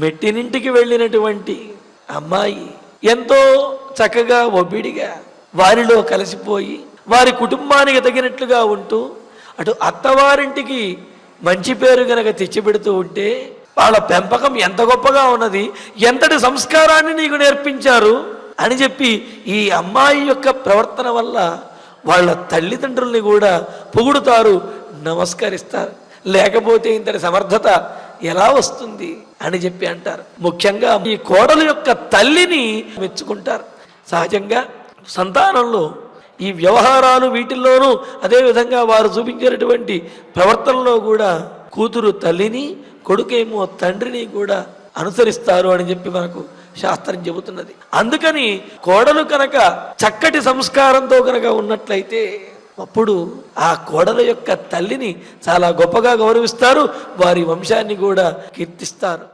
మెట్టినింటికి వెళ్ళినటువంటి అమ్మాయి ఎంతో చక్కగా ఒబ్బిడిగా వారిలో కలిసిపోయి వారి కుటుంబానికి తగినట్లుగా ఉంటూ అటు అత్తవారింటికి మంచి పేరు గనక తెచ్చిపెడుతూ ఉంటే వాళ్ళ పెంపకం ఎంత గొప్పగా ఉన్నది, ఎంతటి సంస్కారాన్ని నీకు నేర్పించారు అని చెప్పి ఈ అమ్మాయి యొక్క ప్రవర్తన వల్ల వాళ్ళ తల్లిదండ్రుల్ని కూడా పొగుడుతారు, నమస్కరిస్తారు. లేకపోతే ఇంతటి సమర్థత ఎలా వస్తుంది అని చెప్పి అంటారు. ముఖ్యంగా ఈ కోడలు యొక్క తల్లిని మెచ్చుకుంటారు. సహజంగా సంతానంలో ఈ వ్యవహారాలు వీటిల్లోనూ అదేవిధంగా వారు చూపించేటువంటి ప్రవర్తనలో కూడా కూతురు తల్లిని, కొడుకేమో తండ్రిని కూడా అనుసరిస్తారు అని చెప్పి మనకు శాస్త్రం చెబుతున్నది. అందుకని కోడలు కనుక చక్కటి సంస్కారంతో కనుక ఉన్నట్లయితే అప్పుడు ఆ కోడల యొక్క తల్లిని చాలా గొప్పగా గౌరవిస్తారు, వారి వంశాన్ని కూడా కీర్తిస్తారు.